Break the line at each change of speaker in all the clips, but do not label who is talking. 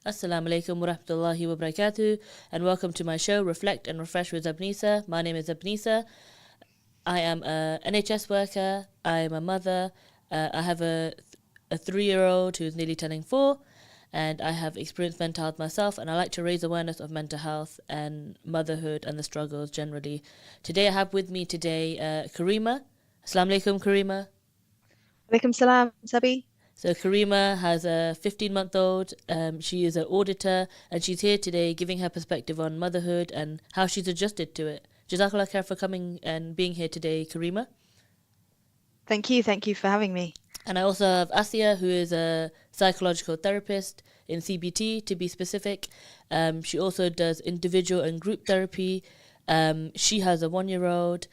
Assalamu alaikum wa rahmatullahi wa barakatuh, and welcome to my show, Reflect and Refresh with Zebunisa. My name is Zebunisa. I am a NHS worker. I am a mother. I have a 3-year-old who's nearly turning 4, and I have experienced mental health myself, and I like to raise awareness of mental health and motherhood and the struggles generally. Today I have with me Karima. Assalamu alaikum, Karima.
Alaikum salam, Sabi.
So Karima has a 15-month-old. She is an auditor, and she's here today giving her perspective on motherhood and how she's adjusted to it. Jazakallah khair for coming and being here today, Karima.
Thank you for having me.
And I also have Asia, who is a psychological therapist in CBT, to be specific. She also does individual and group therapy. She has a 1-year-old,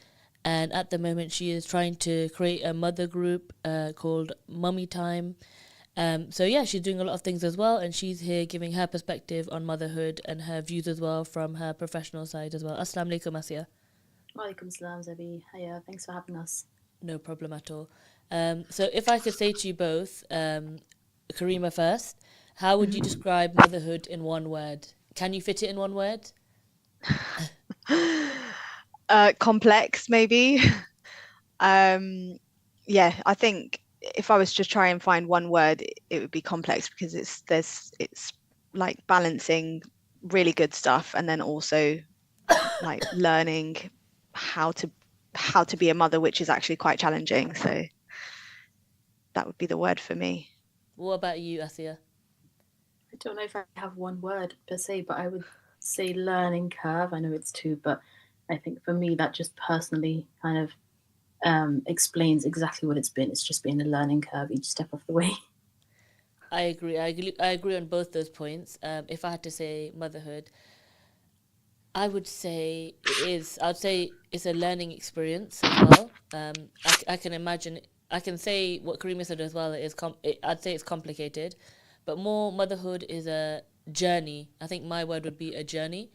and at the moment she is trying to create a mother group called Mummy Time. So yeah, she's doing a lot of things as well, and she's here giving her perspective on motherhood and her views as well from her professional side as well. Assalamu alaikum, Asia.
Walaikum salam, Zabi. Hiya, thanks for having us.
No problem at all. So if I could say to you both, Karima first, how would you describe motherhood in one word? Can you fit it in one word?
Complex, maybe. Yeah, I think if I was to try and find one word, it would be complex because it's like balancing really good stuff and then also like learning how to be a mother, which is actually quite challenging. So that would be the word for me.
What about you, Asia?
I don't know if I have one word per se, but I would say learning curve. I know it's two, but I think for me that just personally kind of explains exactly what it's been. It's just been a learning curve each step of the way.
I agree. I agree on both those points. If I had to say motherhood, I would say I'd say it's a learning experience as well. I can imagine. I can say what Karima said as well. I'd say it's complicated, but more motherhood is a journey. I think my word would be a journey,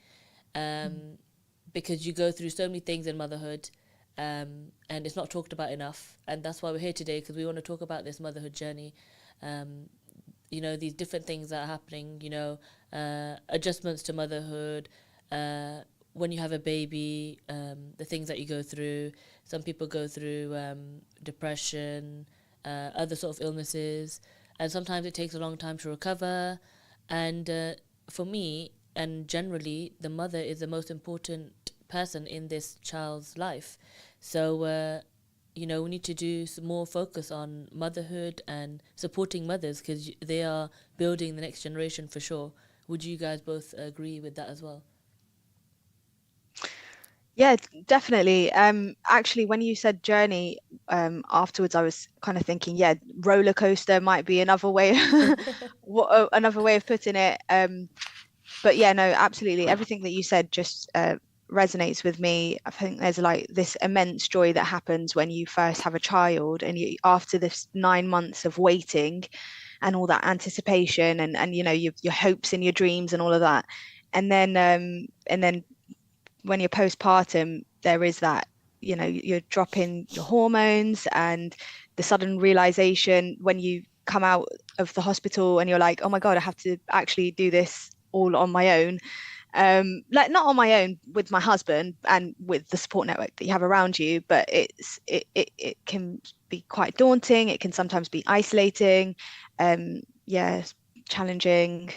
because you go through so many things in motherhood, and it's not talked about enough. And that's why we're here today, because we want to talk about this motherhood journey. These different things that are happening. Adjustments to motherhood. When you have a baby, the things that you go through. Some people go through depression, other sort of illnesses, and sometimes it takes a long time to recover. And for me, and generally, the mother is the most important person in this child's life. So, we need to do some more focus on motherhood and supporting mothers, because they are building the next generation for sure. Would you guys both agree with that as well?
Yeah, definitely. Actually, when you said journey, afterwards, I was kind of thinking, yeah, roller coaster might be another way, another way of putting it. But yeah, no, absolutely. Everything that you said just resonates with me. I think there's like this immense joy that happens when you first have a child, and you after this 9 months of waiting, and all that anticipation, and your hopes and your dreams and all of that, and then when you're postpartum, there is that, you're dropping your hormones and the sudden realization when you come out of the hospital and you're like, oh my God, I have to actually do this all on my own. Like not on my own, with my husband and with the support network that you have around you, but it can be quite daunting. It can sometimes be isolating. Yeah, challenging.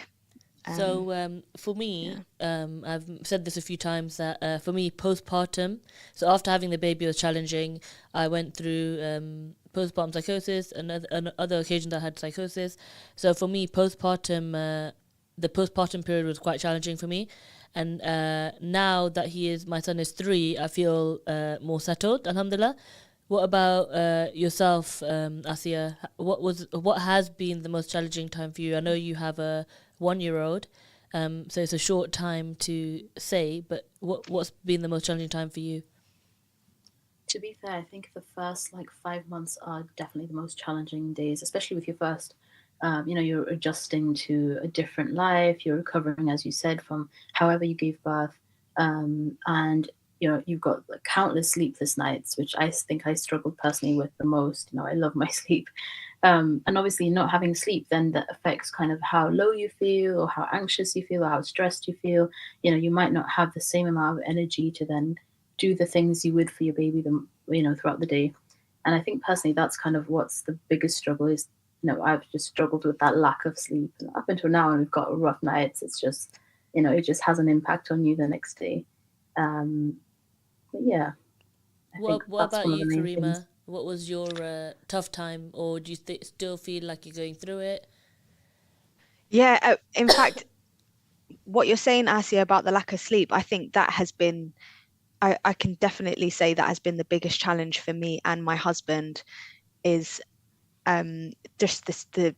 So for
Yeah.
me, I've said this a few times that for me, postpartum. So after having the baby was challenging. I went through postpartum psychosis, and other occasions I had psychosis. So for me, the postpartum period was quite challenging for me. And now that my son is 3, I feel more settled. Alhamdulillah. What about yourself, Asia? What has been the most challenging time for you? I know you have a 1-year-old, so it's a short time to say. But what's been the most challenging time for you?
To be fair, I think the first like 5 months are definitely the most challenging days, especially with your first. You're adjusting to a different life. You're recovering, as you said, from however you gave birth, and you've got countless sleepless nights, which I think I struggled personally with the most. I love my sleep. And obviously not having sleep, then that affects kind of how low you feel, or how anxious you feel, or how stressed you feel. You might not have the same amount of energy to then do the things you would for your baby, throughout the day. And I think personally, that's kind of what's the biggest struggle is, I've just struggled with that lack of sleep. And up until now, and we've got rough nights, it's just, it just has an impact on you the next day. But yeah, I think
What
that's
about
one of
you,
the main things.
Karima? What was your tough time, or do you still feel like you're going through it?
Yeah, in fact, what you're saying, Asia, about the lack of sleep, I think that has been, I can definitely say that has been the biggest challenge for me and my husband, is just the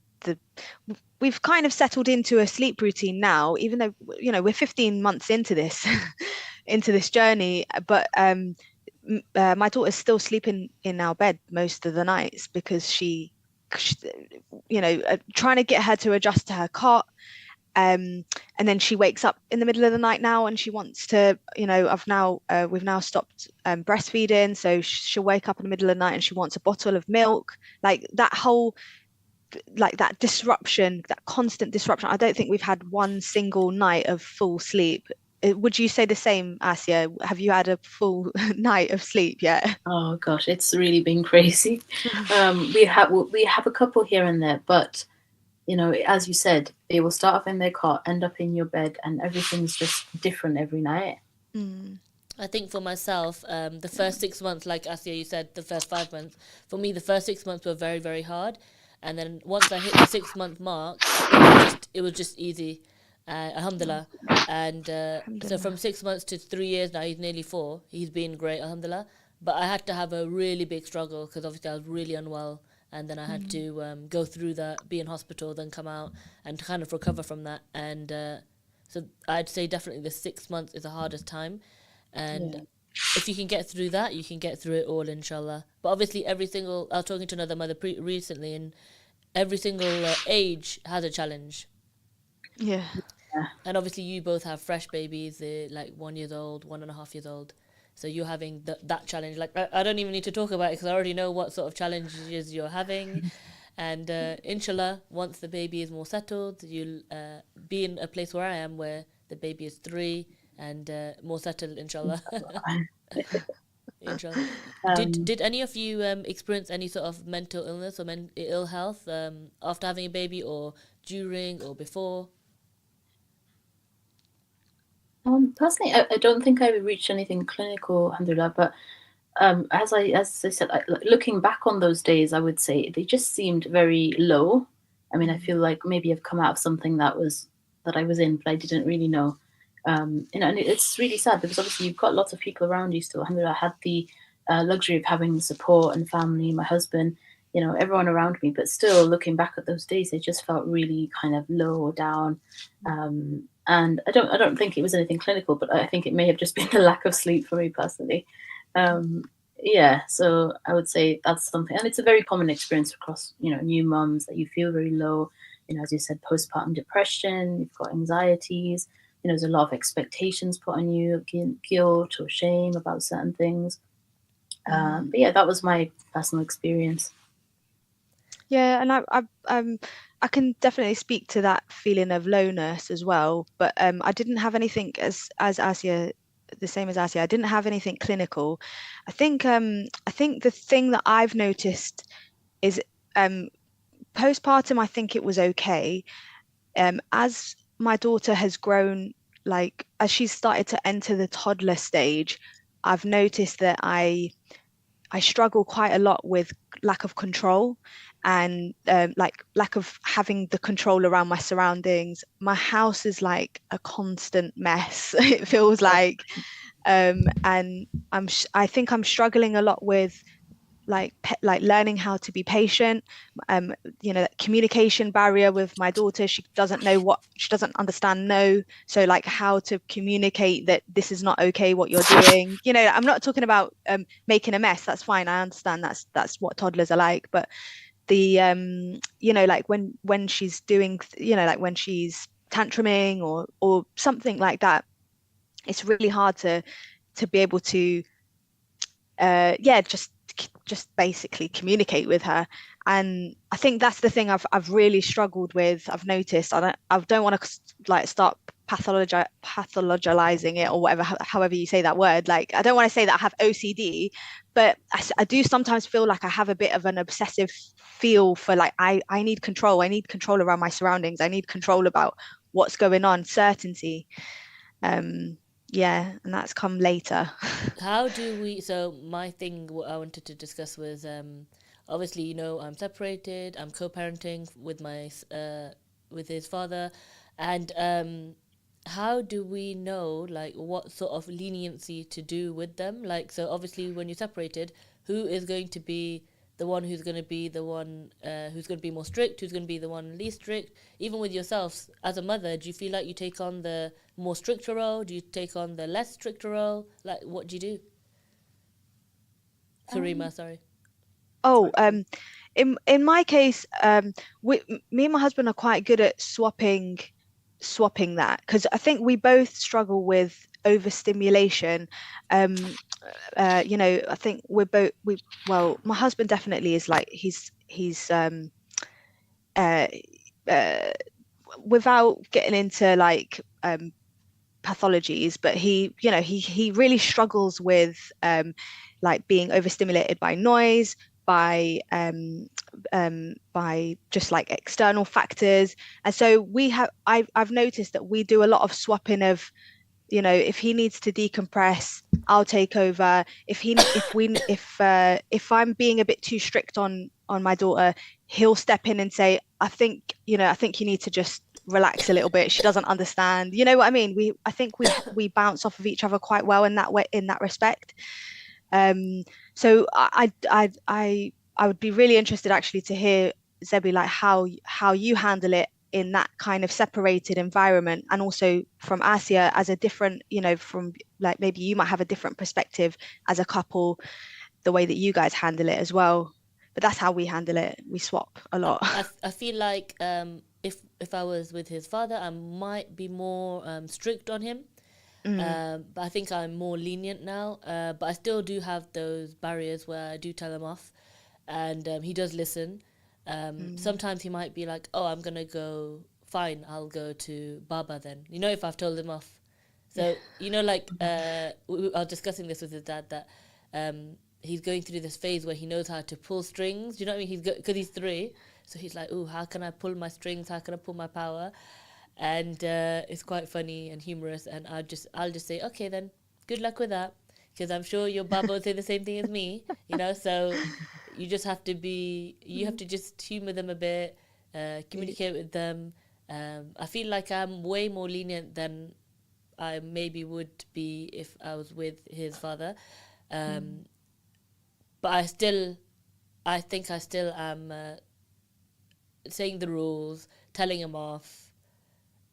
we've kind of settled into a sleep routine now, even though we're 15 months into this into this journey, but my daughter's still sleeping in our bed most of the nights because she trying to get her to adjust to her cot. And then she wakes up in the middle of the night now, and she wants to, we've now stopped breastfeeding, so she'll wake up in the middle of the night and she wants a bottle of milk. Like that disruption, that constant disruption. I don't think we've had one single night of full sleep. Would you say the same, Asia? Have you had a full night of sleep yet?
Oh gosh, it's really been crazy. We have a couple here and there, but as you said, they will start off in their cot, end up in your bed, and everything's just different every night.
Mm.
I think for myself, the first 6 months, like Asia, you said, the first 5 months, for me, the first 6 months were very, very hard. And then once I hit the 6 month mark, it was just easy. Alhamdulillah. And so
Alhamdulillah.
from 6 months to 3 years now, he's nearly 4. He's been great, alhamdulillah. But I had to have a really big struggle because obviously I was really unwell. And then I had
Mm.
to go through that, be in hospital, then come out and kind of recover from that. And so I'd say definitely the 6 months is the hardest time. And
Yeah.
if you can get through that, you can get through it all, inshallah. But obviously, I was talking to another mother recently, and every single age has a challenge.
Yeah.
And obviously, you both have fresh babies, they're like 1 year old, 1.5 years old. So you're having that challenge. Like, I don't even need to talk about it because I already know what sort of challenges you're having. And inshallah, once the baby is more settled, you'll be in a place where I am, where the baby is 3 and more settled, inshallah. Inshallah. Did
Um,
did any of you experience any sort of mental illness or ill health after having a baby, or during or before?
Personally, I don't think I reached anything clinical, alhamdulillah, but as I said, looking back on those days, I would say they just seemed very low. I mean, I
Mm.
feel like maybe I've come out of something that I was in, but I didn't really know. And it's really sad because obviously you've got lots of people around you still. Alhamdulillah, I had the luxury of having support and family, my husband, everyone around me. But still, looking back at those days, they just felt really kind of low or down. And I don't think it was anything clinical, but I think it may have just been the lack of sleep for me personally. Um, yeah, so I would say that's something, and it's a very common experience across new mums, that you feel very low. As you said, postpartum depression, you've got anxieties. There's a lot of expectations put on you, guilt or shame about certain things.
Mm.
But yeah, that was my personal experience.
Yeah, and I can definitely speak to that feeling of lowness as well. But I didn't have anything as Asia, the same as Asia. I didn't have anything clinical. I think the thing that I've noticed is um postpartum. I think it was okay. As my daughter has grown, like as she's started to enter the toddler stage, I've noticed that I struggle quite a lot with lack of control, and like lack of having the control around my surroundings. My house is like a constant mess. It feels like, and I think I'm struggling a lot with like learning how to be patient. That communication barrier with my daughter. She doesn't understand no. So like how to communicate that this is not okay what you're doing. I'm not talking about making a mess. That's fine. I understand that's what toddlers are like. But the like when she's doing, like when she's tantruming or something like that, it's really hard to to be able to just basically communicate with her. And I think that's the thing I've really struggled with. I've noticed I don't want to like start pathologizing it or whatever, however you say that word. Like, I don't want to say that I have OCD, but I do sometimes feel like I have a bit of an obsessive feel for like I need control. I need control around my surroundings. I need control about what's going on, certainty. Yeah, and that's come later.
How do we? So my thing, what I wanted to discuss was, obviously, I'm separated. I'm co-parenting with with his father, and how do we know like what sort of leniency to do with them? Like, so obviously, when you're separated, who is going to be the one who's going to be the one who's going to be more strict? Who's going to be the one least strict? Even with yourself as a mother, do you feel like you take on the more stricter role? Do you take on the less stricter role? Like, what do you do? Karima, sorry.
Oh, in my case, me and my husband are quite good at swapping that, because I think we both struggle with overstimulation. I think well, my husband definitely is like he's uh, uh, without getting into like pathologies, but he really struggles with like being overstimulated by noise, by just like external factors. And so I've noticed that we do a lot of swapping of, if he needs to decompress, I'll take over. If I'm being a bit too strict on my daughter, he'll step in and say, I think you need to just relax a little bit. She doesn't understand. You know what I mean? I think we bounce off of each other quite well in that respect. So I would be really interested actually to hear, Zebi, like how you handle it in that kind of separated environment, and also from Asia as a different, from like maybe you might have a different perspective as a couple, the way that you guys handle it as well. But that's how we handle it. We swap a lot.
I feel like if I was with his father, I might be more strict on him. But I think I'm more lenient now. But I still do have those barriers where I do tell him off, and he does listen. Sometimes he might be like, "Oh, I'm gonna go. Fine, I'll go to Baba then." If I've told him off. So like I was discussing this with his dad, that he's going through this phase where he knows how to pull strings. Do you know what I mean? Because he's 3, so he's like, "Ooh, how can I pull my strings? How can I pull my power?" And it's quite funny and humorous. And I'll just say, "Okay, then, good luck with that," because I'm sure your Baba will say the same thing as me. So you just have to just humor them a bit, communicate with them. I feel like I'm way more lenient than I maybe would be if I was with his father. But I think I still am saying the rules, telling him off.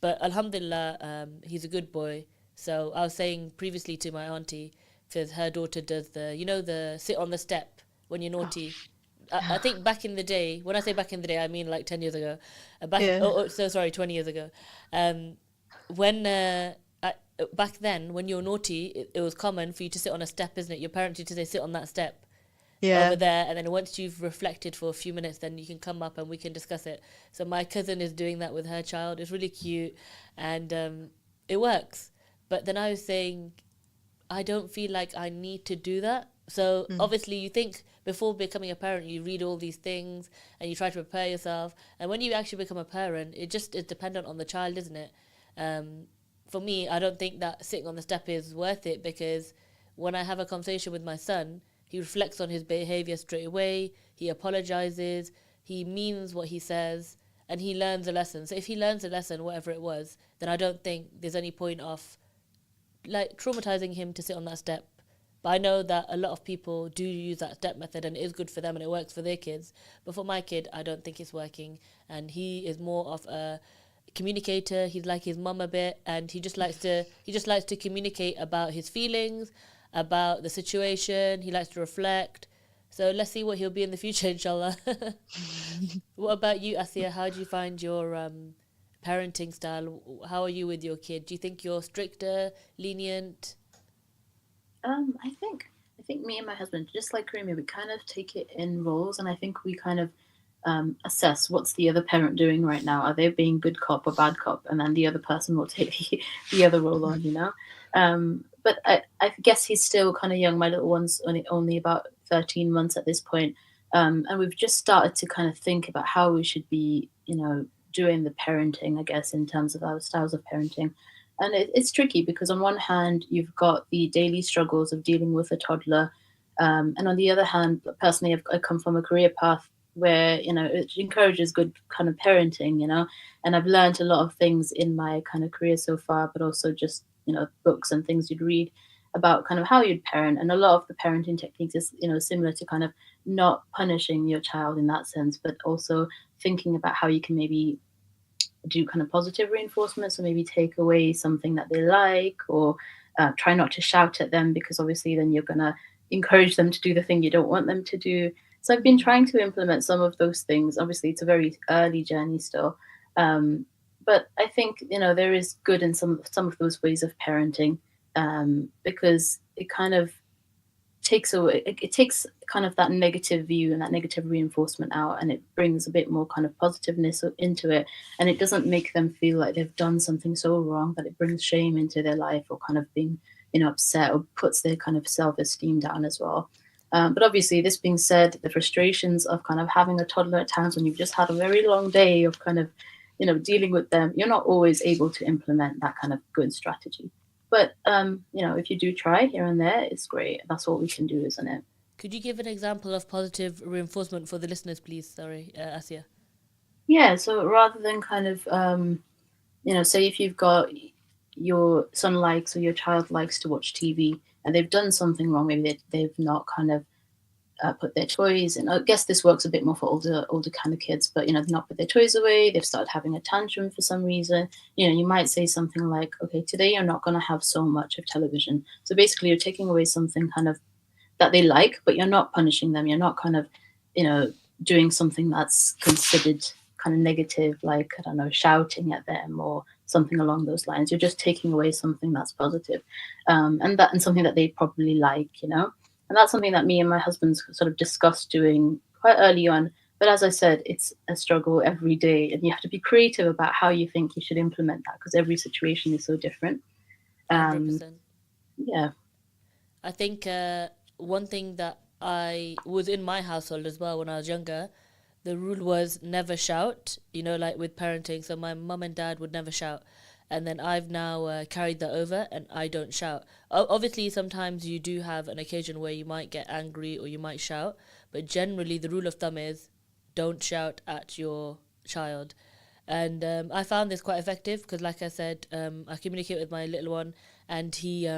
But Alhamdulillah, he's a good boy. So I was saying previously to my auntie, because her daughter does the sit on the step when you're naughty. I think back in the day, when I say back in the day, I mean like 10 years ago. So sorry, 20 years ago. When back then, when you're naughty, it was common for you to sit on a step, isn't it? Your parents used to say, sit on that step over there. And then once you've reflected for a few minutes, then you can come up and we can discuss it. So my cousin is doing that with her child. It's really cute. And it works. But then I was saying, I don't feel like I need to do that. So obviously you think before becoming a parent, you read all these things and you try to prepare yourself. And when you actually become a parent, it just is dependent on the child, isn't it? For me, I don't think that sitting on the step is worth it, because when I have a conversation with my son, he reflects on his behavior straight away. He apologizes. He means what he says, and he learns a lesson. So if he learns a lesson, whatever it was, then I don't think there's any point of like traumatizing him to sit on that step. But I know that a lot of people do use that step method and it is good for them and it works for their kids. But for my kid, I don't think it's working. And he is more of a communicator. He's like his mum a bit, and he just likes to communicate about his feelings, about the situation. He likes to reflect. So let's see what he'll be in the future, inshallah. What about you, Asiya? How do you find your parenting style? How are you with your kid? Do you think you're stricter, lenient?
I think me and my husband, just like Karima, we kind of take it in roles, and I think we kind of assess what's the other parent doing right now. Are they being good cop or bad cop? And then the other person will take the other role on, you know. But I guess he's still kind of young. My little one's only about 13 months at this point, and we've just started to kind of think about how we should be, you know, doing the parenting, I guess, in terms of our styles of parenting. And it's tricky because on one hand you've got the daily struggles of dealing with a toddler, and on the other hand, personally, I come from a career path where, you know, it encourages good kind of parenting, you know, and I've learned a lot of things in my kind of career so far, but also just, you know, books and things you'd read about kind of how you'd parent. And a lot of the parenting techniques is, you know, similar to kind of not punishing your child in that sense, but also thinking about how you can maybe do kind of positive reinforcement. So maybe take away something that they like, or try not to shout at them, because obviously then you're going to encourage them to do the thing you don't want them to do. So I've been trying to implement some of those things. Obviously, it's a very early journey still. But I think, you know, there is good in some of those ways of parenting, because it kind of takes away it takes kind of that negative view and that negative reinforcement out, and it brings a bit more kind of positiveness into it, and it doesn't make them feel like they've done something so wrong that it brings shame into their life, or kind of being, you know, upset, or puts their kind of self-esteem down as well. But obviously, this being said, the frustrations of kind of having a toddler at times when you've just had a very long day of kind of, you know, dealing with them, you're not always able to implement that kind of good strategy. But you know, if you do try here and there, it's great. That's what we can do, isn't it?
Could you give an example of positive reinforcement for the listeners, please? Sorry, Asia.
Yeah. So rather than kind of, you know, say if you've got your son likes or your child likes to watch TV and they've done something wrong, maybe they've not kind of put their toys, and I guess this works a bit more for older kind of kids, but you know, they've not put their toys away, they've started having a tantrum for some reason. You know, you might say something like, okay, today you're not going to have so much of television. So basically you're taking away something kind of that they like, but you're not punishing them, you're not kind of, you know, doing something that's considered kind of negative, like, I don't know, shouting at them or something along those lines. You're just taking away something that's positive, and something that they probably like, you know. And that's something that me and my husband sort of discussed doing quite early on. But as I said, it's a struggle every day, and you have to be creative about how you think you should implement that, because every situation is so different.
100%.
Yeah.
I think one thing that I was in my household as well when I was younger, the rule was never shout, you know, like with parenting. So my mum and dad would never shout. And then I've now carried that over, and I don't shout. Obviously, sometimes you do have an occasion where you might get angry or you might shout, but generally the rule of thumb is don't shout at your child. And I found this quite effective because, like I said, I communicate with my little one, and he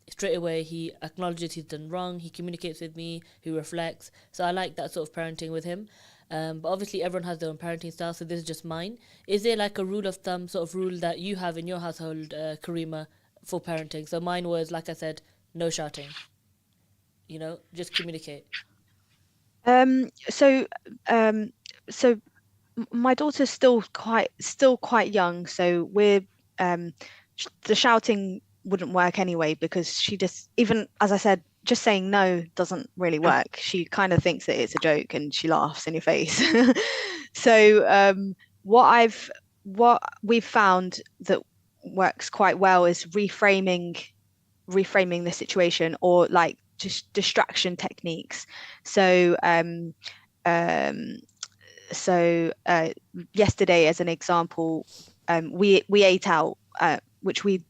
straight away he acknowledges he's done wrong. He communicates with me. He reflects. So I like that sort of parenting with him. But obviously, everyone has their own parenting style, so this is just mine. Is there like a rule of thumb, sort of rule that you have in your household, Karima, for parenting? So mine was, like I said, no shouting. You know, just communicate.
So so my daughter's still quite young, so we're the shouting wouldn't work anyway, because she just, even as I said, just saying no doesn't really work. She kind of thinks that it's a joke and she laughs in your face. So what we've found that works quite well is reframing the situation, or like just distraction techniques. So um yesterday, as an example, we ate out, which we've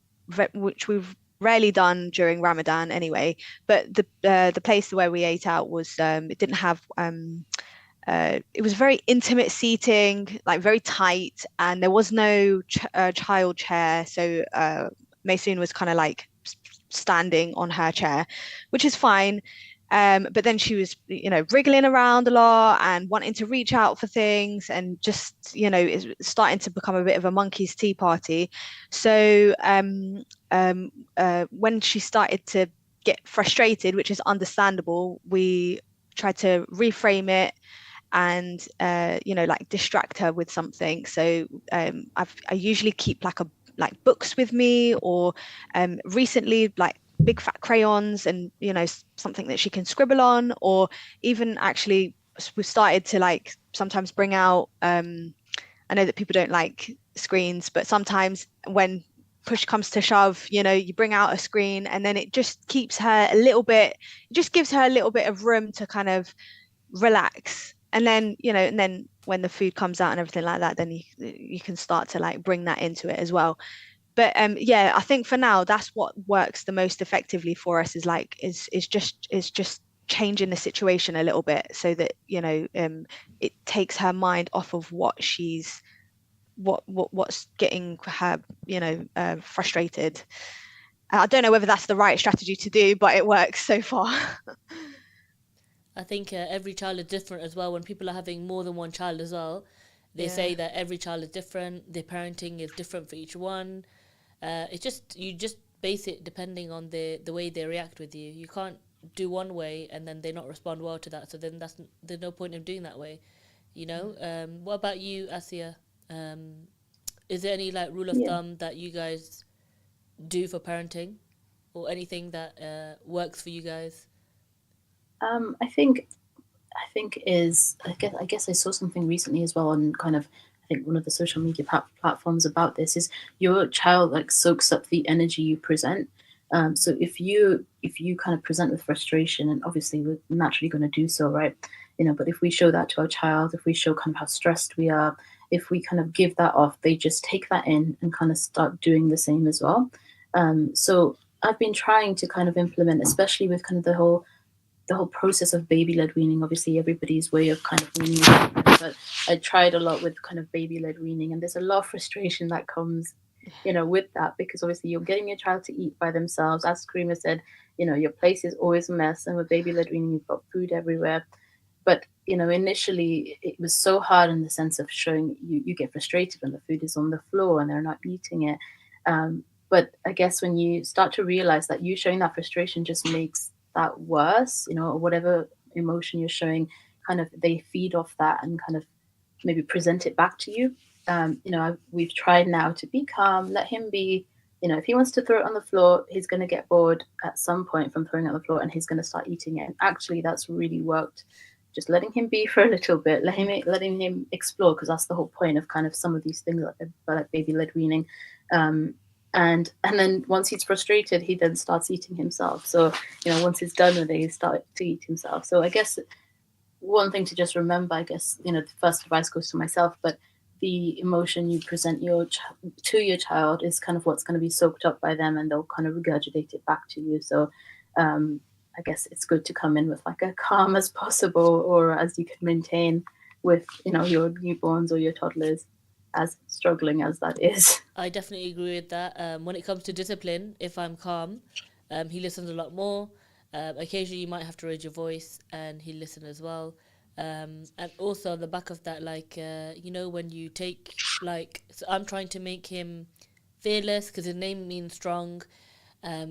rarely done during Ramadan anyway. But the place where we ate out was, it didn't have, it was very intimate seating, like very tight, and there was no child chair. So Maysoon was kind of like standing on her chair, which is fine. But then she was, you know, wriggling around a lot and wanting to reach out for things, and just, you know, it's starting to become a bit of a monkey's tea party. So when she started to get frustrated, which is understandable, we tried to reframe it and you know, like distract her with something. So I usually keep like books with me, or recently, like big fat crayons and, you know, something that she can scribble on, or even actually we started to like sometimes bring out, I know that people don't like screens, but sometimes when push comes to shove, you know, you bring out a screen and then it just keeps her a little bit, it just gives her a little bit of room to kind of relax. And then, you know, and then when the food comes out and everything like that, then you can start to like bring that into it as well. But yeah, I think for now that's what works the most effectively for us, is like is just changing the situation a little bit so that, you know, it takes her mind off of what she's what's getting her, you know, frustrated. I don't know whether that's the right strategy to do, but it works so far.
I think every child is different as well. When people are having more than one child as well, they say
Yeah.
that every child is different. Their parenting is different for each one. It's just you just base it depending on the way they react with you. You can't do one way and then they not respond well to that. So then there's no point of doing that way, you know. What about you, Asia? Is there any like rule of
Yeah.
thumb that you guys do for parenting, or anything that works for you guys?
I guess I saw something recently as well on kind of, I think one of the social media platforms about this is your child like soaks up the energy you present. So if you kind of present with frustration, and obviously we're naturally going to do so, right? You know, but if we show that to our child, if we show kind of how stressed we are, if we kind of give that off, they just take that in and kind of start doing the same as well. So I've been trying to kind of implement, especially with kind of the whole process of baby-led weaning. Obviously everybody's way of kind of weaning is different, but I tried a lot with kind of baby-led weaning, and there's a lot of frustration that comes, you know, with that, because obviously you're getting your child to eat by themselves. As Karima said, you know, your place is always a mess, and with baby-led weaning you've got food everywhere. But you know, initially it was so hard in the sense of showing you get frustrated when the food is on the floor and they're not eating it. But I guess when you start to realize that you showing that frustration just makes that worse, you know, or whatever emotion you're showing, kind of they feed off that and kind of maybe present it back to you. You know, we've tried now to be calm, let him be. You know, if he wants to throw it on the floor, he's going to get bored at some point from throwing it on the floor, and he's going to start eating it. And actually, that's really worked. Just letting him be for a little bit, letting him explore, because that's the whole point of kind of some of these things like baby-led weaning. And then once he's frustrated, he then starts eating himself. So you know, once he's done with it, he starts to eat himself. So I guess one thing to just remember, I guess, you know, the first advice goes to myself, but the emotion you present to your child is kind of what's going to be soaked up by them, and they'll kind of regurgitate it back to you. So I guess it's good to come in with like a calm as possible, or as you can maintain with, you know, your newborns or your toddlers, as struggling as that is.
I definitely agree with that. When it comes to discipline, if I'm calm, he listens a lot more. Occasionally, you might have to raise your voice, and he'll listen as well. And also, on the back of that, like, you know, when you take, like, so I'm trying to make him fearless because his name means strong.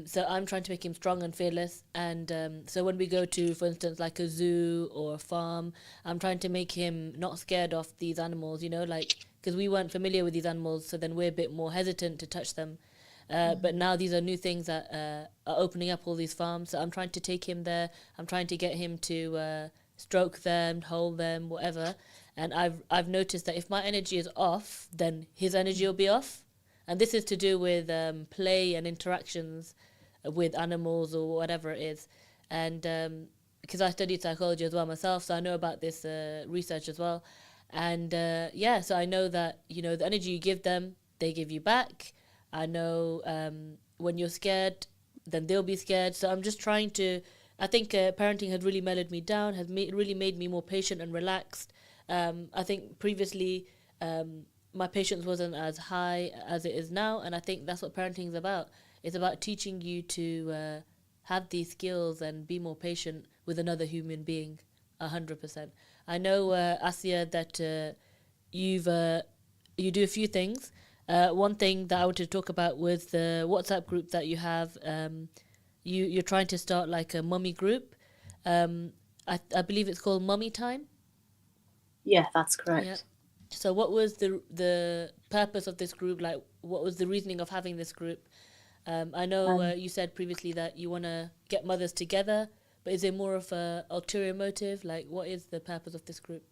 So I'm trying to make him strong and fearless. And so when we go to, for instance, like a zoo or a farm, I'm trying to make him not scared of these animals, you know, like, because we weren't familiar with these animals, so then we're a bit more hesitant to touch them. But now these are new things that are opening up all these farms. So I'm trying to take him there. I'm trying to get him to stroke them, hold them, whatever. And I've noticed that if my energy is off, then his energy will be off. And this is to do with play and interactions with animals or whatever it is. And because I studied psychology as well myself, so I know about this research as well. And yeah, so I know that, you know, the energy you give them, they give you back. I know when you're scared, then they'll be scared. So I'm just trying to, I think parenting has really mellowed me down, has really made me more patient and relaxed. I think previously my patience wasn't as high as it is now, and I think that's what parenting is about. It's about teaching you to have these skills and be more patient with another human being, 100%. I know, Asia, that you do a few things. One thing that I wanted to talk about was the WhatsApp group that you have. You're trying to start like a mummy group. I believe it's called Mummy Time.
Yeah, that's correct.
Yeah. So what was the purpose of this group? Like, what was the reasoning of having this group? I know
Um,
you said previously that you want to get mothers together, but is it more of a ulterior motive? Like, what is the purpose of this group?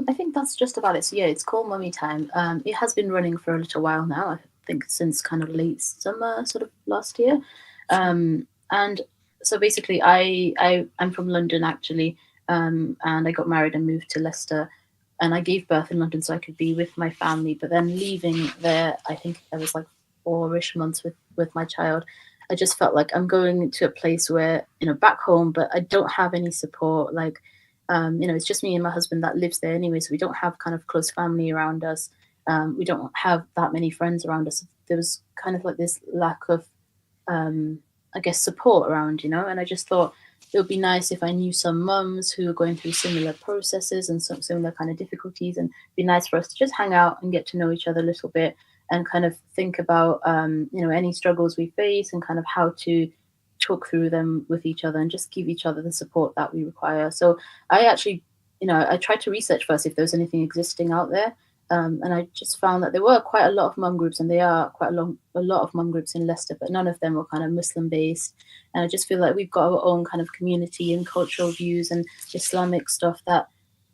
I think that's just about it. So yeah, it's called Mummy Time. It has been running for a little while now. I think since kind of late summer, sort of last year. And so basically, I'm from London actually, and I got married and moved to Leicester, and I gave birth in London so I could be with my family. But then leaving there, I think I was like 4-ish months with my child. I just felt like I'm going to a place where, back home, but I don't have any support. Like, it's just me and my husband that lives there anyway, so we don't have kind of close family around us. We don't have that many friends around us. There was kind of like this lack of, I guess, support around, and I just thought it would be nice if I knew some mums who are going through similar processes and some similar kind of difficulties, and it'd be nice for us to just hang out and get to know each other a little bit and kind of think about, any struggles we face and kind of how to talk through them with each other and just give each other the support that we require. So I actually, I tried to research first if there was anything existing out there. And I just found that there were quite a lot of mum groups, and they are quite a lot of mum groups in Leicester, but none of them were kind of Muslim based. And I just feel like we've got our own kind of community and cultural views and Islamic stuff that,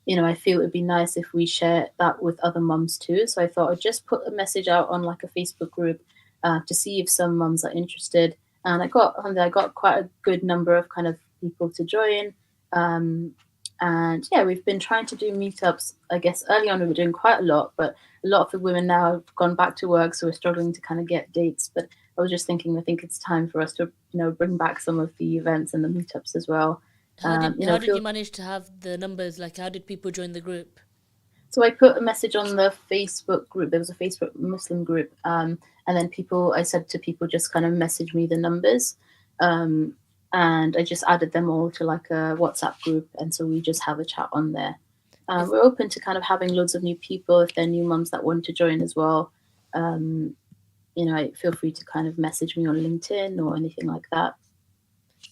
I feel it'd be nice if we share that with other mums too. So I thought I'd just put a message out on like a Facebook group to see if some mums are interested. And I got quite a good number of kind of people to join. And yeah, we've been trying to do meetups. I guess early on we were doing quite a lot, but a lot of the women now have gone back to work, so we're struggling to kind of get dates. But I was just thinking, I think it's time for us to, bring back some of the events and the meetups as well.
How did you manage to have the numbers? Like, how did people join the group?
So I put a message on the Facebook group. There was a Facebook Muslim group, and then I said to people, just kind of message me the numbers, and I just added them all to like a WhatsApp group, and so we just have a chat on there. We're open to kind of having loads of new people if they're new mums that want to join as well. Feel free to kind of message me on LinkedIn or anything like that.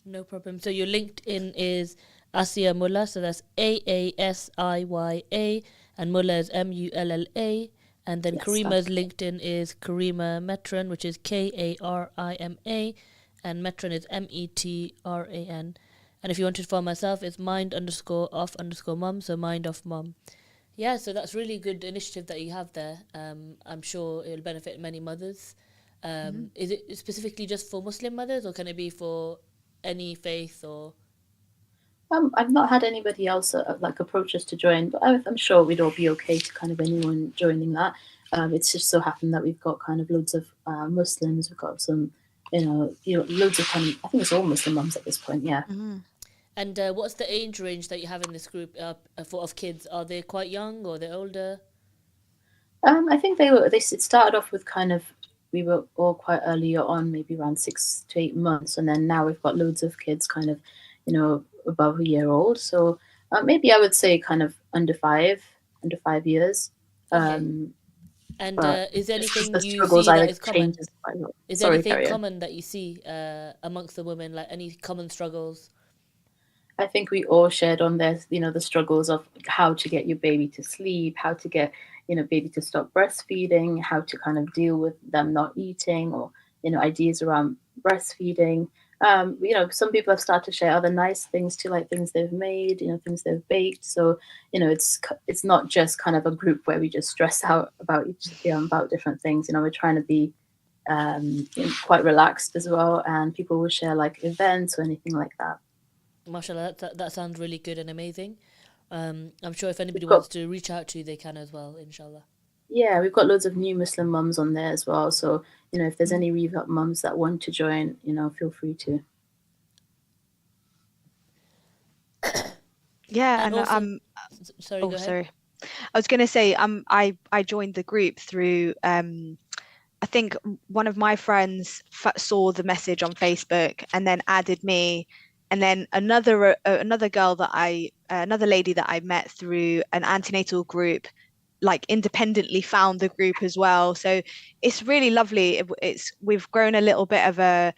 No problem. So your LinkedIn is Asia Mullah, so that's Aasiya, and Mullah is Mulla, and then
Yes,
Karima's LinkedIn is Karima Metran, which is Karima, and Metran is Metran. And if you wanted to follow myself, it's mind_off_mum, so mind off mum. Yeah, so that's really good initiative that you have there. I'm sure it'll benefit many mothers. Is it specifically just for Muslim mothers, or can it be for any faith? Or
I've not had anybody else like approach us to join, but I'm sure we'd all be okay to kind of anyone joining that. It's just so happened that we've got kind of loads of Muslims. We've got some, loads of kind of, I think it's all Muslim mums at this point. Yeah.
And what's the age range that you have in this group of kids? Are they quite young or they're older?
I think it started off with kind of, we were all quite earlier on, maybe around 6 to 8 months, and then now we've got loads of kids kind of, above a year old. So maybe I would say kind of under 5 years.
Okay. And is there anything
the
you
struggles
see that
like
is common?
changes quite a lot.
Is there anything
Carry on.
common that you see amongst the women, like any common struggles?
I think we all shared on this, the struggles of how to get your baby to sleep, how to get, baby to stop breastfeeding, how to kind of deal with them not eating, or, ideas around breastfeeding. Some people have started to share other nice things too, like things they've made, things they've baked. So, it's not just kind of a group where we just stress out about about different things. We're trying to be quite relaxed as well, and people will share like events or anything like that.
Mashallah, that sounds really good and amazing. I'm sure if anybody wants to reach out to you, they can as well, inshallah.
Yeah, we've got loads of new Muslim mums on there as well. So, if there's any revamp mums that want to join, feel free to.
Yeah,
And
and
also, sorry, go ahead.
sorry. I was going to say, I joined the group through I think one of my friends saw the message on Facebook and then added me, and then another girl another lady that I met through an antenatal group, like independently found the group as well. So it's really lovely. We've grown a little bit of a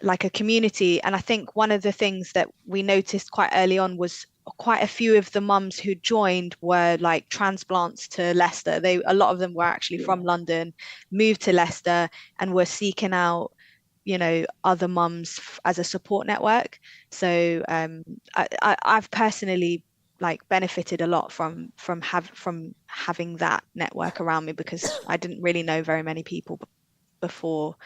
like a community. And I think one of the things that we noticed quite early on was quite a few of the mums who joined were like transplants to Leicester. A lot of them were actually from London, moved to Leicester, and were seeking out, you know, other mums as a support network. So I've personally like benefited a lot from having that network around me, because I didn't really know very many people before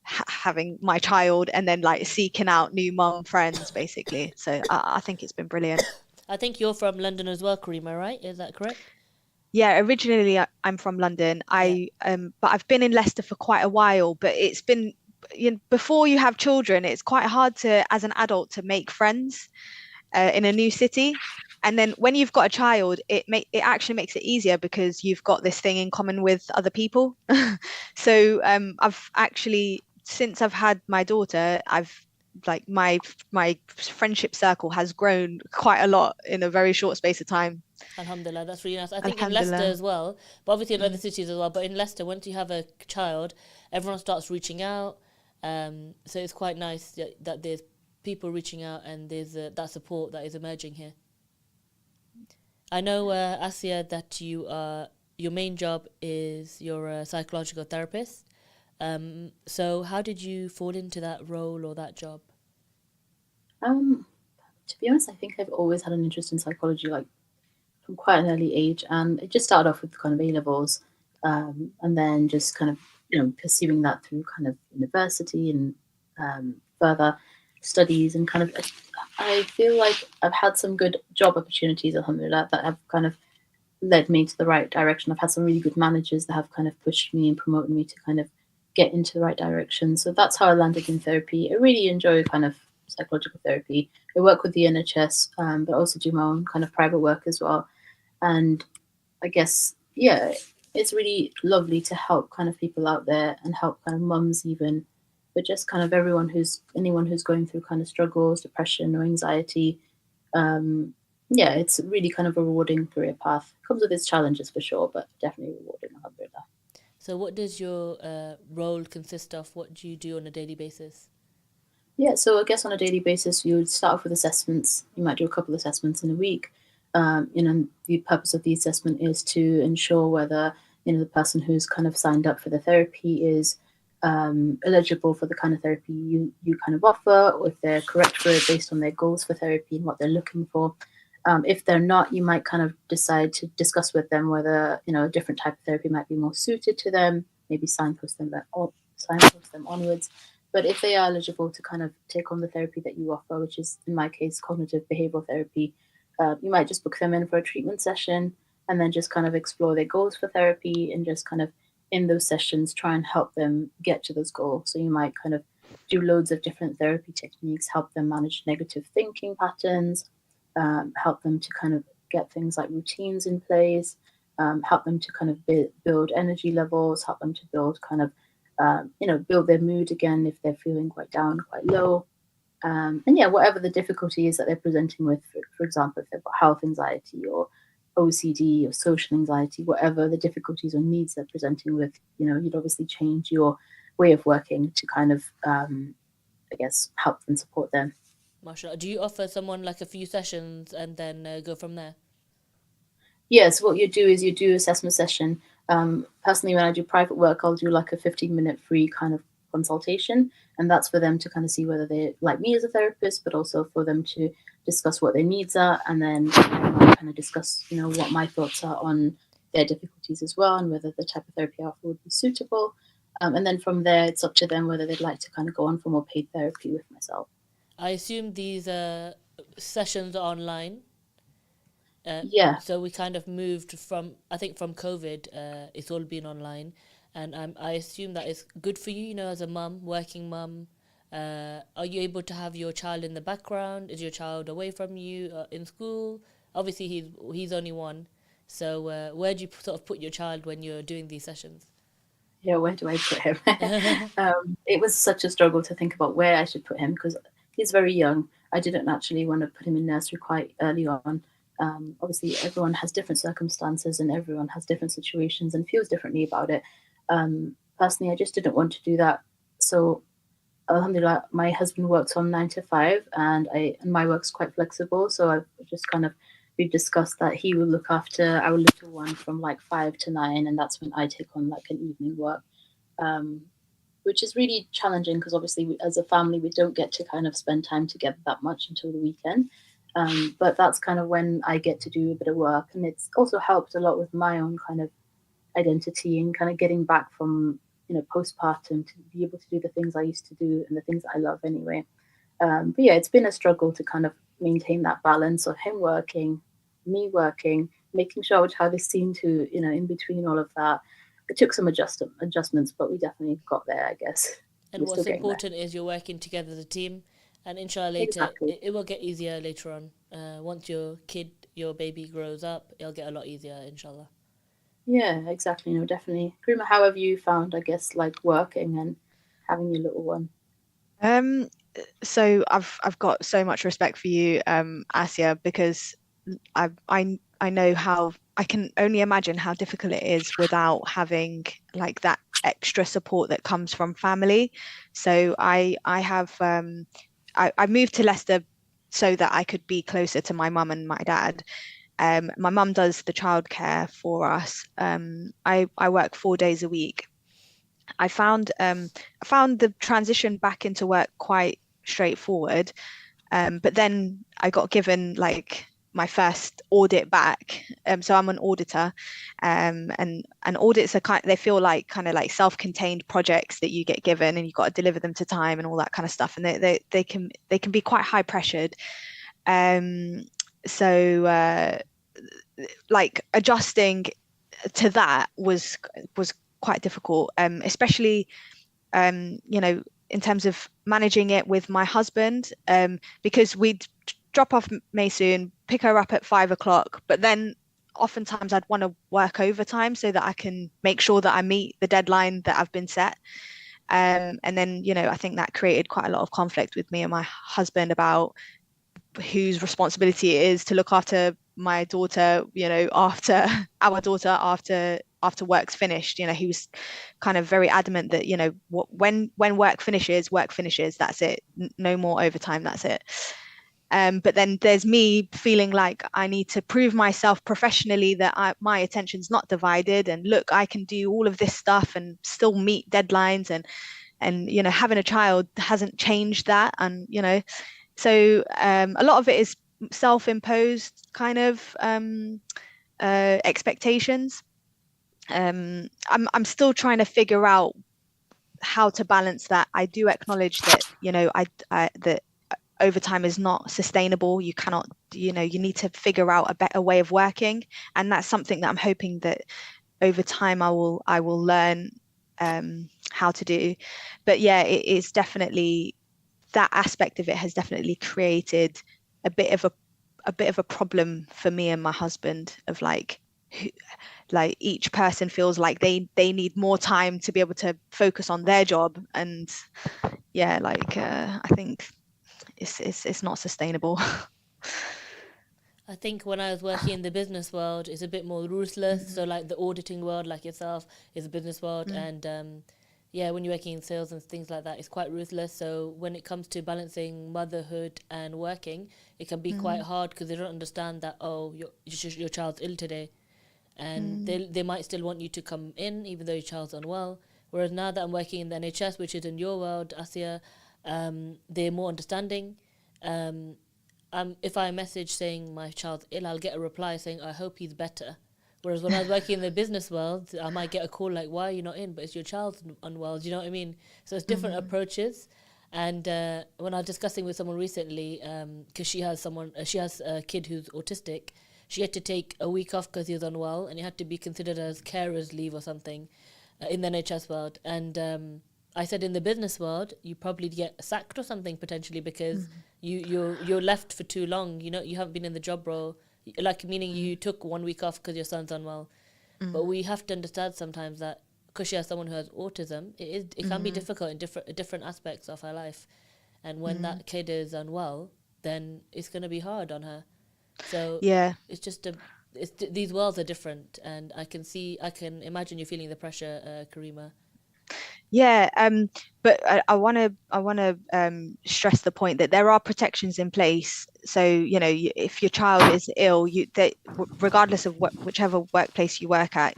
having my child, and then like seeking out new mum friends basically. So I think it's been brilliant.
I think you're from London as well, Karima, right? Is that correct?
Yeah, originally I'm from London.
Yeah.
But I've been in Leicester for quite a while. But it's been, you know, before you have children, it's quite hard to, as an adult, to make friends in a new city. And then when you've got a child, it actually makes it easier, because you've got this thing in common with other people. So I've actually, since I've had my daughter, I've like my friendship circle has grown quite a lot in a very short space of time.
Alhamdulillah, that's really nice. I think in Leicester
Alhamdulillah.
as well, but obviously in other cities as well. But in Leicester, once you have a child, everyone starts reaching out. So it's quite nice that there's people reaching out, and there's that support that is emerging here. I know, Asia, that your main job is you're a psychological therapist. So how did you fall into that role or that job?
To be honest, I think I've always had an interest in psychology, like from quite an early age, and it just started off with kind of A levels, and then just kind of pursuing that through kind of university and further studies, and kind of I feel like I've had some good job opportunities, alhamdulillah, that have kind of led me to the right direction. I've had some really good managers that have kind of pushed me and promoted me to kind of get into the right direction. So that's how I landed in therapy. I really enjoy kind of psychological therapy. I work with the NHS, but also do my own kind of private work as well. And I guess, yeah, it's really lovely to help kind of people out there, and help kind of mums even, but just kind of anyone who's going through kind of struggles, depression or anxiety. Yeah, it's really kind of a rewarding career path. Comes with its challenges for sure, but definitely rewarding, alhamdulillah.
So what does your role consist of? What do you do on a daily basis?
Yeah, so I guess on a daily basis, you would start off with assessments. You might do a couple of assessments in a week. The purpose of the assessment is to ensure whether the person who's kind of signed up for the therapy is eligible for the kind of therapy you kind of offer, or if they're correct for it based on their goals for therapy and what they're looking for. If they're not, you might kind of decide to discuss with them whether a different type of therapy might be more suited to them. Maybe signpost them onwards. But if they are eligible to kind of take on the therapy that you offer, which is in my case cognitive behavioral therapy, you might just book them in for a treatment session, and then just kind of explore their goals for therapy, and just kind of in those sessions try and help them get to those goals. So you might kind of do loads of different therapy techniques, help them manage negative thinking patterns, help them to kind of get things like routines in place, help them to kind of build energy levels, help them to build kind of build their mood again if they're feeling quite down, quite low. And yeah, whatever the difficulty is that they're presenting with, for example, if they've got health anxiety or OCD or social anxiety, whatever the difficulties or needs they're presenting with, you'd obviously change your way of working to kind of, I guess, help and support them.
MashaAllah. Do you offer someone like a few sessions and then go from there?
Yes, what you do is you do assessment session. Personally, when I do private work, I'll do like a 15-minute free kind of consultation, and that's for them to kind of see whether they like me as a therapist, but also for them to discuss what their needs are, and then kind of discuss what my thoughts are on their difficulties as well, and whether the type of therapy I offer would be suitable. And then from there, it's up to them whether they'd like to kind of go on for more paid therapy with myself.
I assume these sessions are online.
Yeah.
So we kind of moved from COVID, it's all been online, and I assume that is good for you, as a mum, working mum. Are you able to have your child in the background? Is your child away from you in school? Obviously, he's only one. So where do you sort of put your child when you're doing these sessions?
Yeah, where do I put him? It was such a struggle to think about where I should put him, because he's very young. I didn't actually want to put him in nursery quite early on. Obviously, everyone has different circumstances, and everyone has different situations and feels differently about it. Personally, I just didn't want to do that. So alhamdulillah, my husband works on 9 to 5, and my work's quite flexible. So I've just kind of we've discussed that he will look after our little one from like 5 to 9, and that's when I take on like an evening work. Um, which is really challenging because obviously as a family we don't get to kind of spend time together that much until the weekend. But that's kind of when I get to do a bit of work, and it's also helped a lot with my own kind of identity and kind of getting back from postpartum to be able to do the things I used to do and the things I love anyway. But yeah, it's been a struggle to kind of maintain that balance of him working, me working, making sure I would have this scene to in between all of that. It took some adjustments, but we definitely got there, I guess.
And
We're still
what's
getting there.
important is you're working together as a team, and inshallah later
Exactly.
it will get easier later on. Once your baby grows up, it'll get a lot easier, inshallah.
Yeah, exactly. No, definitely. Karima, how have you found, I guess, like working and having your little one?
Um, so I've got so much respect for you, Asia, because I know how I can only imagine how difficult it is without having like that extra support that comes from family. So I have I moved to Leicester so that I could be closer to my mum and my dad. My mum does the childcare for us. I work 4 days a week. I found the transition back into work quite straightforward. But then I got given like my first audit back. So I'm an auditor, and audits are they feel like kind of like self-contained projects that you get given, and you've got to deliver them to time and all that kind of stuff. And they can be quite high pressured. Um, so like adjusting to that was quite difficult, especially in terms of managing it with my husband, because we'd drop off Maysoon, pick her up at 5 o'clock, but then oftentimes I'd want to work overtime so that I can make sure that I meet the deadline that I've been set. And then, I think that created quite a lot of conflict with me and my husband about whose responsibility it is to look after my daughter, after our daughter after work's finished. He was kind of very adamant that, when work finishes, that's it. No more overtime, that's it. But then there's me feeling like I need to prove myself professionally that my attention's not divided, and look, I can do all of this stuff and still meet deadlines, and having a child hasn't changed that. And so a lot of it is self-imposed kind of expectations. I'm still trying to figure out how to balance that. I do acknowledge that that overtime is not sustainable. You cannot, you need to figure out a better way of working, and that's something that I'm hoping that over time I will learn how to do. But yeah, it is definitely, that aspect of it has definitely created a bit of a problem for me and my husband, of like each person feels like they need more time to be able to focus on their job. And yeah, I think it's not sustainable.
I think when I was working in the business world, it's a bit more ruthless. So like the auditing world, like yourself, is a business world, and yeah, when you're working in sales and things like that, it's quite ruthless. So when it comes to balancing motherhood and working, it can be quite hard because they don't understand that, oh, your child's ill today, and they might still want you to come in even though your child's unwell. Whereas now that I'm working in the NHS, which is in your world, Asia, they're more understanding. Um, if I message saying my child's ill, I'll get a reply saying I hope he's better. Whereas when I was working in the business world, I might get a call like, "Why are you not in?" But it's your child's unwell. Do you know what I mean? So it's different approaches. And when I was discussing with someone recently, because she has a kid who's autistic, she had to take a week off because he was unwell, and it had to be considered as carer's leave or something in the NHS world. And I said in the business world, you probably get sacked or something potentially because you're left for too long. You haven't been in the job role, like meaning you took 1 week off because your son's unwell. But we have to understand sometimes that because she has someone who has autism, it can be difficult in different aspects of her life, and when that kid is unwell, then it's going to be hard on her. So
Yeah.
it's just these worlds are different, and I can imagine you feeling the pressure, Karima.
Yeah, but I want to stress the point that there are protections in place. So, you know, if your child is ill, regardless of whichever workplace you work at,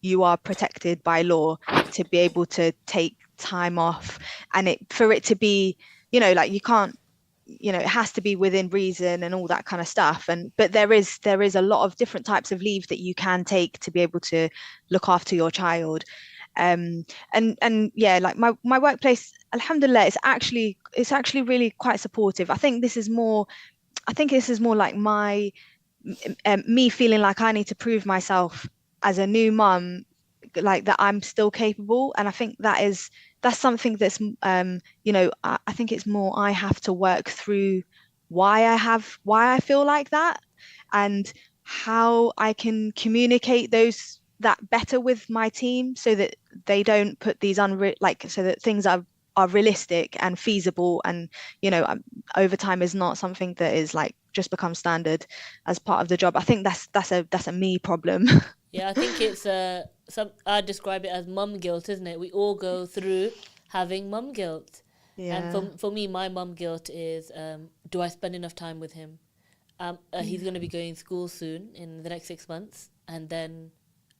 you are protected by law to be able to take time off, and for it to be, you know, like you can't, you know, it has to be within reason and all that kind of stuff. But there is a lot of different types of leave that you can take to be able to look after your child. um and yeah, like my workplace, alhamdulillah, it's actually really quite supportive. I think this is more like me feeling like I need to prove myself as a new mum, like that I'm still capable. And I think that's something that's I think it's more I have to work through why I feel like that, and how I can communicate that better with my team, so that they don't put these so that things are realistic and feasible. And overtime is not something that is like just become standard as part of the job. I think that's a me problem.
Yeah, I think it's I describe it as mum guilt, isn't it? We all go through having mum guilt. And
Yeah.
for me, my mum guilt is, do I spend enough time with him? He's
Yeah.
going to be going to school soon in the next 6 months, and then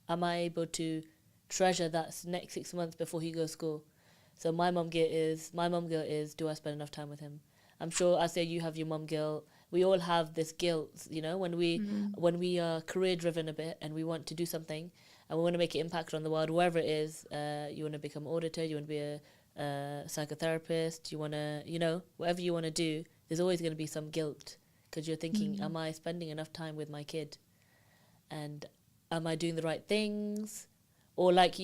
am I able to treasure that next 6 months before he goes to school? So my mum guilt is, do I spend enough time with him? I'm sure, I say, you have your mum guilt. We all have this guilt, when we
Mm.
are career driven a bit and we want to do something and we want to make an impact on the world, wherever it is. You want to become an auditor, you want to be a psychotherapist, you want to, whatever you want to do. There's always going to be some guilt because you're thinking,
Mm.
am I spending enough time with my kid? And am I doing the right things? Or like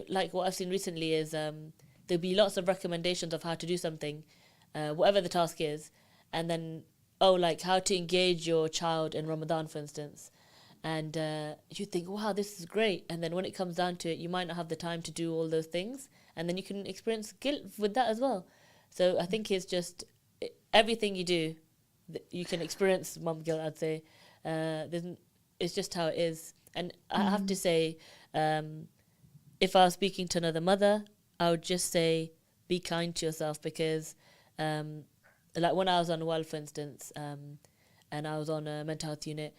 like what I've seen recently is, there'll be lots of recommendations of how to do something, whatever the task is, and then, like how to engage your child in Ramadan, for instance. And you think, wow, this is great. And then when it comes down to it, you might not have the time to do all those things, and then you can experience guilt with that as well. So I think it's just everything you do, you can experience mum guilt, I'd say. It's just how it is. And I have to
Mm.
say, if I was speaking to another mother, I would just say, be kind to yourself, because, like when I was on WAL, for instance, and I was on a mental health unit,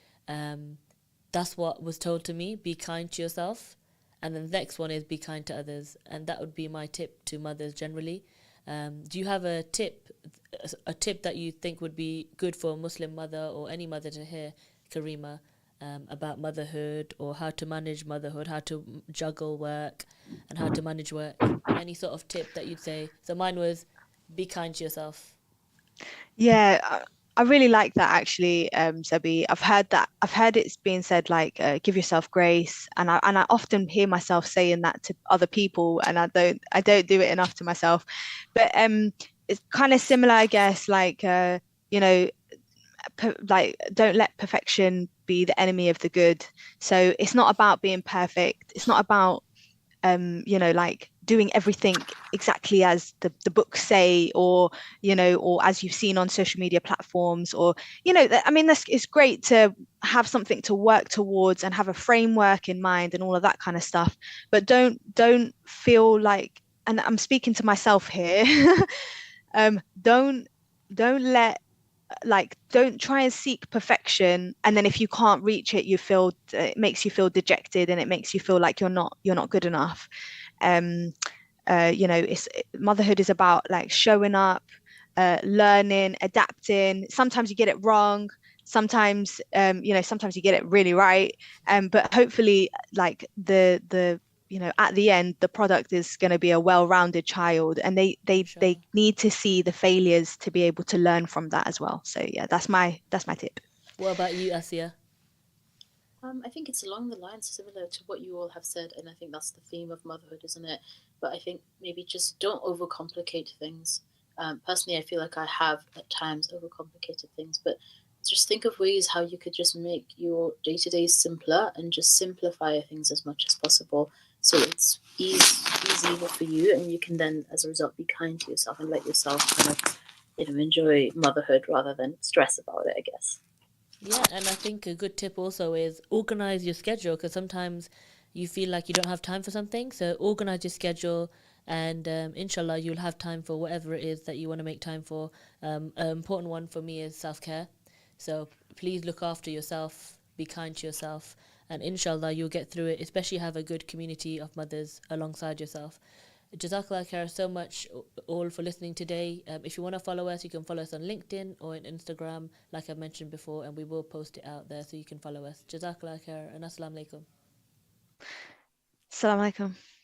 that's what was told to me: be kind to yourself. And then the next one is be kind to others, and that would be my tip to mothers generally. Do you have a tip that you think would be good for a Muslim mother or any mother to hear, Karima, about motherhood, or how to manage motherhood, how to juggle work, and how to manage work? Any sort of tip that you'd say? So mine was, be kind to yourself.
Yeah, I really like that actually, Sebi. I've heard it's being said like, give yourself grace, and I often hear myself saying that to other people, and I don't do it enough to myself. But it's kind of similar, I guess. Like, you know, like, don't let perfection be the enemy of the good. So it's not about being perfect. It's not about like doing everything exactly as the books say, or as you've seen on social media platforms, or I mean, it's great to have something to work towards and have a framework in mind and all of that kind of stuff. But don't feel like, and I'm speaking to myself here, don't let like don't try and seek perfection, and then if you can't reach it, it makes you feel dejected, and it makes you feel like you're not good enough. um it's Motherhood is about like showing up, learning, adapting. Sometimes you get it wrong, sometimes you get it really right. But hopefully, like at the end, the product is going to be a well-rounded child, and they
Sure.
need to see the failures to be able to learn from that as well. So yeah, that's my tip.
What about you, Asia?
I think it's along the lines similar to what you all have said, and I think that's the theme of motherhood, isn't it? But I think maybe just don't overcomplicate things. Personally, I feel like I have at times overcomplicated things, but just think of ways how you could just make your day to day simpler and just simplify things as much as possible, so it's easier for you, and you can then, as a result, be kind to yourself and let yourself kind of enjoy motherhood rather than stress about it, I guess.
Yeah, and I think a good tip also is organize your schedule, because sometimes you feel like you don't have time for something. So organize your schedule, and inshallah, you'll have time for whatever it is that you want to make time for. An important one for me is self care. So please look after yourself, be kind to yourself, and inshallah, you'll get through it, especially have a good community of mothers alongside yourself. Jazakallah khair so much all for listening today. If you want to follow us, you can follow us on LinkedIn or on Instagram, like I mentioned before, and we will post it out there so you can follow us. Jazakallah khair and assalamu alaikum.
Assalamu alaikum.